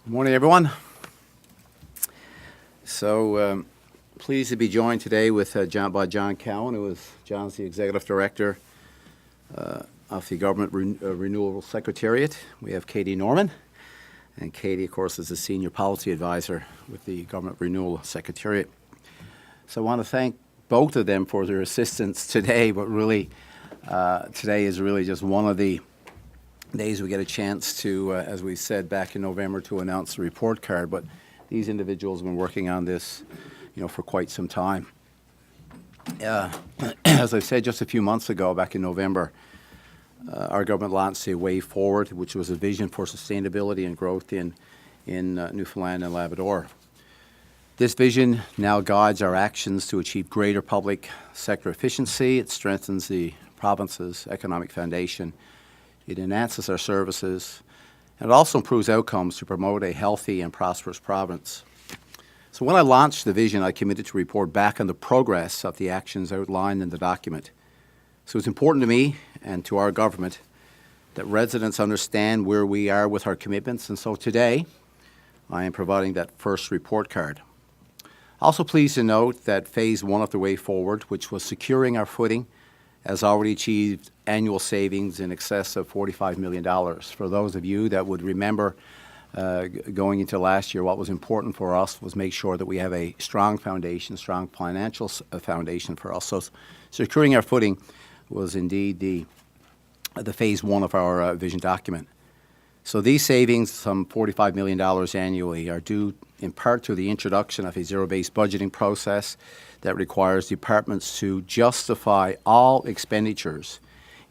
Good morning, everyone. So pleased to be joined today with by John Cowan, who is John's the Executive Director of the Government Renewal Secretariat. We have Katie Norman, and Katie, of course, is the Senior Policy Advisor with the Government Renewal Secretariat. So I want to thank both of them for their assistance today, but really today is really just one of the days we get a chance to, as we said back in November, to announce the report card. But these individuals have been working on this, for quite some time. As I said just a few months ago, back in November, our government launched a Way Forward, which was a vision for sustainability and growth in Newfoundland and Labrador. This vision now guides our actions to achieve greater public sector efficiency. It strengthens the province's economic foundation. It enhances our services, and it also improves outcomes to promote a healthy and prosperous province. So when I launched the vision, I committed to report back on the progress of the actions outlined in the document. So it's important to me and to our government that residents understand where we are with our commitments, and so today I am providing that first report card. Also pleased to note that Phase 1 of the Way Forward, which was securing our footing, has already achieved annual savings in excess of $45 million. For those of you that would remember going into last year, what was important for us was make sure that we have a strong foundation, strong financial foundation for us. So securing our footing was indeed the Phase 1 of our vision document. So these savings, some $45 million annually, are due in part to the introduction of a zero-based budgeting process that requires departments to justify all expenditures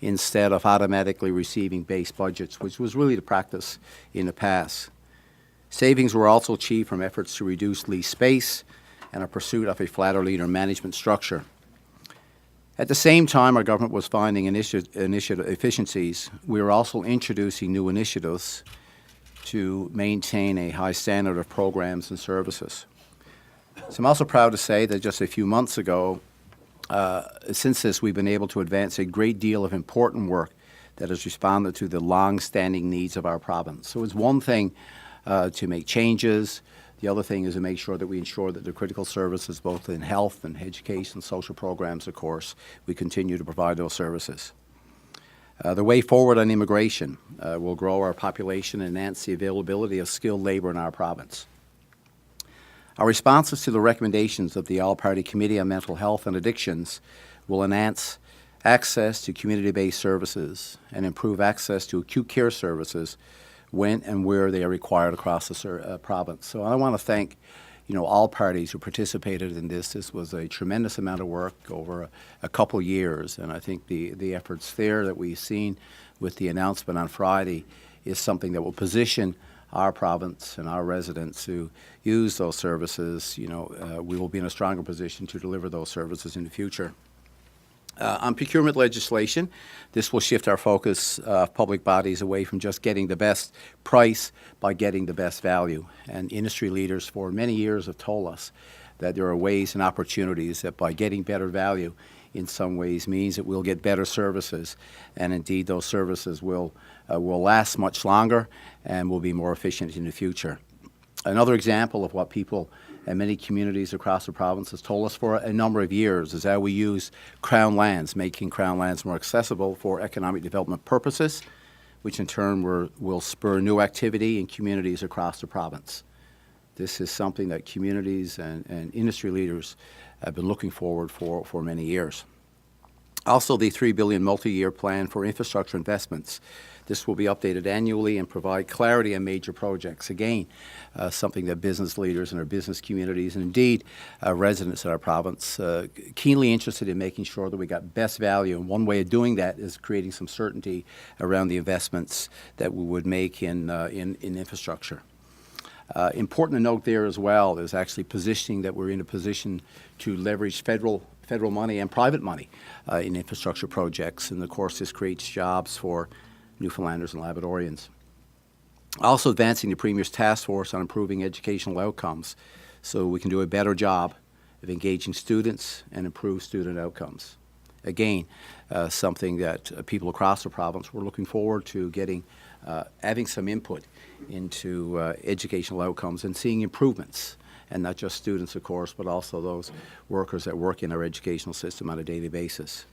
instead of automatically receiving base budgets, which was really the practice in the past. Savings were also achieved from efforts to reduce lease space and a pursuit of a flatter, leaner management structure. At the same time, our government was finding initiative efficiencies. We were also introducing new initiatives to maintain a high standard of programs and services. So I'm also proud to say that just a few months ago, since this, we've been able to advance a great deal of important work that has responded to the long-standing needs of our province. So it's one thing to make changes. The other thing is to make sure that we ensure that the critical services, both in health and education, social programs, of course, we continue to provide those services. The Way Forward on immigration will grow our population and enhance the availability of skilled labor in our province. Our responses to the recommendations of the All-Party Committee on Mental Health and Addictions will enhance access to community-based services and improve access to acute care services when and where they are required across the province. So I want to thank, all parties who participated in this. This was a tremendous amount of work over a couple years, and I think the efforts there that we've seen with the announcement on Friday is something that will position our province and our residents who use those services. We will be in a stronger position to deliver those services in the future. On procurement legislation, this will shift our focus of public bodies away from just getting the best price by getting the best value. And industry leaders for many years have told us that there are ways and opportunities that by getting better value in some ways means that we'll get better services, and indeed those services will last much longer and will be more efficient in the future. Another example of what people and many communities across the province has told us for a number of years is how we use Crown lands, making Crown lands more accessible for economic development purposes, which in turn will spur new activity in communities across the province. This is something that communities and industry leaders have been looking forward for many years. Also, the $3 billion multi-year plan for infrastructure investments. This will be updated annually and provide clarity on major projects. Again, something that business leaders and our business communities and indeed residents in our province keenly interested in making sure that we got best value. And one way of doing that is creating some certainty around the investments that we would make in infrastructure. Important to note there as well is actually positioning that we're in a position to leverage federal money and private money in infrastructure projects. And of course, this creates jobs for Newfoundlanders and Labradorians. Also advancing the Premier's task force on improving educational outcomes so we can do a better job of engaging students and improve student outcomes. again, something that people across the province were looking forward to having some input into educational outcomes and seeing improvements, and not just students, of course, but also those workers that work in our educational system on a daily basis.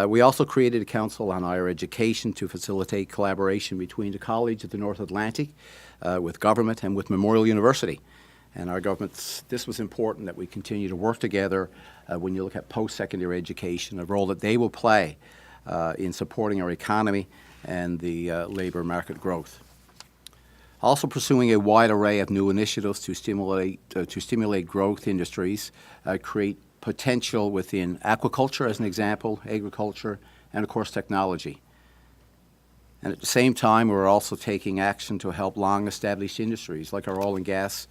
We also created a Council on Higher Education to facilitate collaboration between the College of the North Atlantic, with government and with Memorial University. And our governments, this was important that we continue to work together when you look at post-secondary education, a role that they will play in supporting our economy and the labour market growth. Also pursuing a wide array of new initiatives to stimulate growth industries, create potential within aquaculture, as an example, agriculture, and of course technology. And at the same time, we're also taking action to help long-established industries like our oil and gas,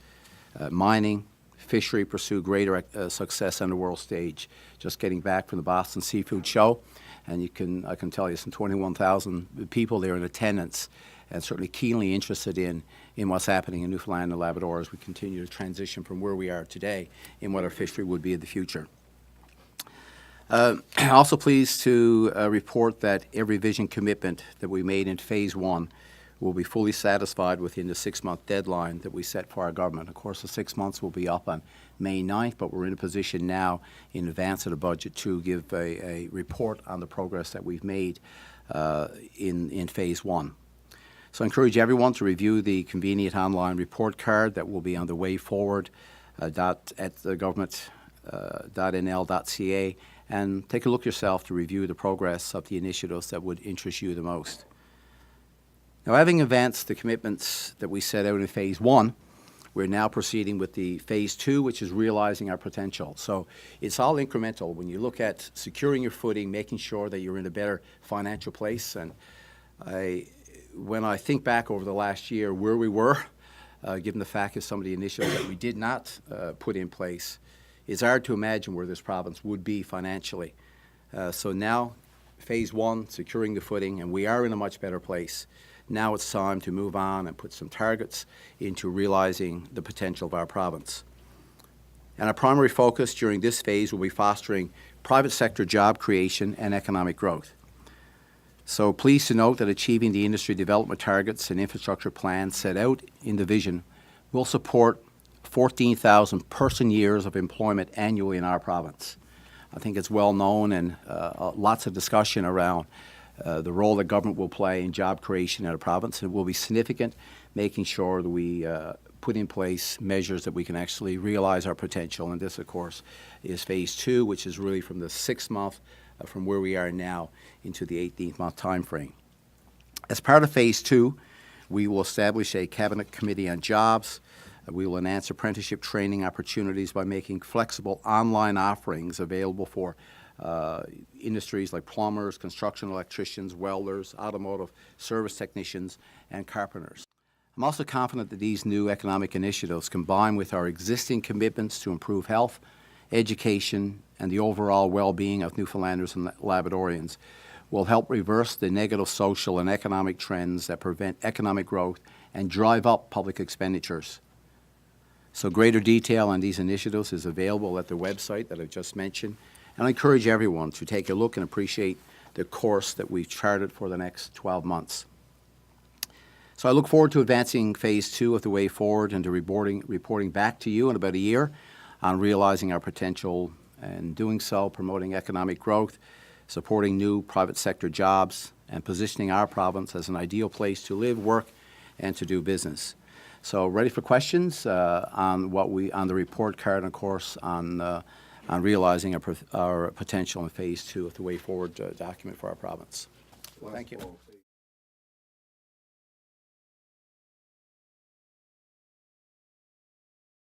mining, fishery pursue greater success on the world stage. Just getting back from the Boston Seafood Show, and I can tell you some 21,000 people there in attendance, and certainly keenly interested in what's happening in Newfoundland and Labrador as we continue to transition from where we are today in what our fishery would be in the future. Also pleased to report that every vision commitment that we made in Phase 1 will be fully satisfied within the 6-month deadline that we set for our government. Of course, the 6 months will be up on May 9th, but we're in a position now in advance of the budget to give a report on the progress that we've made in Phase 1. So I encourage everyone to review the convenient online report card that will be on the way forward at the government.nl.ca, and take a look yourself to review the progress of the initiatives that would interest you the most. Now, having advanced the commitments that we set out in Phase 1, we're now proceeding with the Phase 2, which is realizing our potential. So it's all incremental. When you look at securing your footing, making sure that you're in a better financial place, and when I think back over the last year where we were, given the fact of some of the initiatives that we did not put in place, it's hard to imagine where this province would be financially. So now, Phase 1, securing the footing, and we are in a much better place. Now it's time to move on and put some targets into realizing the potential of our province. And our primary focus during this phase will be fostering private sector job creation and economic growth. So pleased to note that achieving the industry development targets and infrastructure plans set out in the vision will support 14,000 person years of employment annually in our province. I think it's well known, and lots of discussion around the role that government will play in job creation in our province. It will be significant, making sure that we put in place measures that we can actually realize our potential. And this, of course, is Phase 2, which is really from the 6th month from where we are now into the 18th month time frame. As part of Phase 2, we will establish a Cabinet Committee on Jobs. We will enhance apprenticeship training opportunities by making flexible online offerings available for industries like plumbers, construction electricians, welders, automotive service technicians, and carpenters. I'm also confident that these new economic initiatives, combined with our existing commitments to improve health, education, and the overall well-being of Newfoundlanders and Labradorians, will help reverse the negative social and economic trends that prevent economic growth and drive up public expenditures. So greater detail on these initiatives is available at the website that I've just mentioned, and I encourage everyone to take a look and appreciate the course that we've charted for the next 12 months. So I look forward to advancing Phase 2 of the way forward and to reporting back to you in about a year on realizing our potential, and doing so promoting economic growth, supporting new private sector jobs, and positioning our province as an ideal place to live, work, and to do business. So ready for questions on the report card, and of course on realizing our potential in Phase 2 of the way forward document for our province. Thank you.